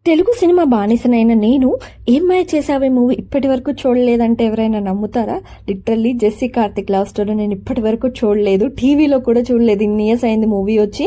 Telugu cinema బానిసనైన నేను ఏం మాయ చేసావే movie ఇప్పటి వరకు చూడలేదంటే ఎవరైనా నమ్ముతారా? Literally Jessie Karthik love story నేను ఇప్పటి వరకు చూడలేదు, టీవీలో కూడా చూడలేదు. ఇన్ని ఇయర్స్ అయింది మూవీ వచ్చి.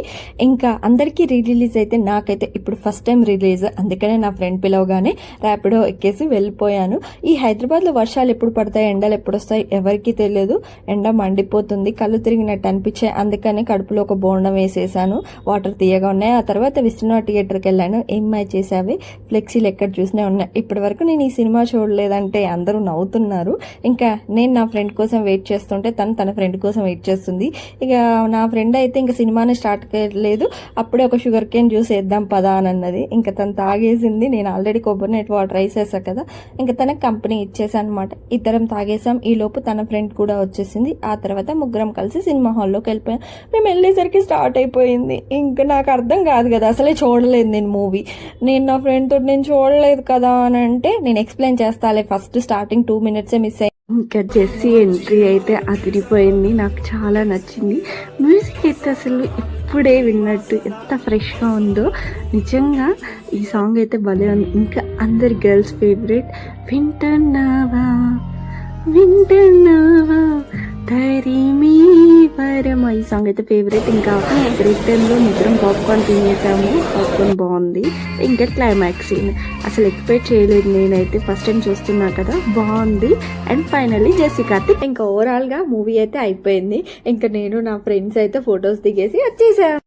ఇంకా అందరికీ రిలీజ్ అయితే నాకైతే ఇప్పుడు ఫస్ట్ టైం రిలీజ్. అందుకనే నా ఫ్రెండ్ పిలవగానే ర్యాపిడో ఎక్కేసి వెళ్ళిపోయాను. ఈ హైదరాబాద్లో వర్షాలు ఎప్పుడు పడతాయి, ఎండలు ఎప్పుడు వస్తాయి ఎవరికి తెలియదు. ఎండ మండిపోతుంది, కళ్ళు తిరిగినట్టు అనిపించాయి. అందుకనే కడుపులో ఒక బోండం వేసేసాను, వాటర్ తీయగా ఉన్నాయి. ఆ తర్వాత విష్ణు థియేటర్కి వెళ్ళాను. ఏం మాయ చేసావే ఫ్లెక్సీలు ఎక్కడ చూసినా ఉన్నాయి. ఇప్పటి వరకు నేను ఈ సినిమా చూడలేదంటే అందరూ నవ్వుతున్నారు. ఇంకా నేను నా ఫ్రెండ్ కోసం వెయిట్ చేస్తుంటే తన ఫ్రెండ్ కోసం వెయిట్ చేస్తుంది. ఇక నా ఫ్రెండ్ అయితే ఇంకా సినిమానే స్టార్ట్ చేయలేదు, అప్పుడే ఒక షుగర్ కేన్ జ్యూస్ వేద్దాం పదా అని అన్నది. ఇంకా తను తాగేసింది. నేను ఆల్రెడీ కోకోనట్ వాటర్ వేసేసా కదా, ఇంకా తనకు కంపెనీ ఇచ్చేసా అనమాట. ఇద్దరం తాగేసాం. ఈ లోపు తన ఫ్రెండ్ కూడా వచ్చేసింది. ఆ తర్వాత ముగ్గురం కలిసి సినిమా హాల్లోకి వెళ్ళిపోయాం. మేము వెళ్ళేసరికి స్టార్ట్ అయిపోయింది. ఇంకా నాకు అర్థం కాదు కదా, అసలే చూడలేదు నేను మూవీ. నేను నా ఫ్రెండ్ తోటి నేను చూడలేదు కదా అని అంటే నేను ఎక్స్ప్లెయిన్ చేస్తాలే. ఫస్ట్ స్టార్టింగ్ 2 minutes మిస్ అయ్యి. ఇంకా జెస్సీ ఎంట్రీ అయితే అదిరిపోయింది, నాకు చాలా నచ్చింది. మ్యూజిక్ అయితే అసలు ఇప్పుడే విన్నట్టు ఎంత ఫ్రెష్గా ఉందో. నిజంగా ఈ సాంగ్ అయితే భలే ఉంది. ఇంకా అందరి గర్ల్స్ ఫేవరెట్ వింటున్నావా వింటున్నావా తరిమీ వరమా, ఈ సాంగ్ అయితే ఫేవరెట్. ఇంకా రిటర్న్లో నిద్రం పాప్కార్న్ తినేసాము, పాప్కార్న్ బాగుంది. ఇంకా క్లైమాక్స్ సీన్ అసలు ఎక్స్పెక్ట్ చేయలేదు నేనైతే, ఫస్ట్ టైం చూస్తున్నా కదా, బాగుంది. And finally Jessie Karthik. ఇంకా ఓవరాల్గా మూవీ అయితే అయిపోయింది. ఇంకా నేను నా ఫ్రెండ్స్ అయితే ఫొటోస్ దిగేసి వచ్చేసాం.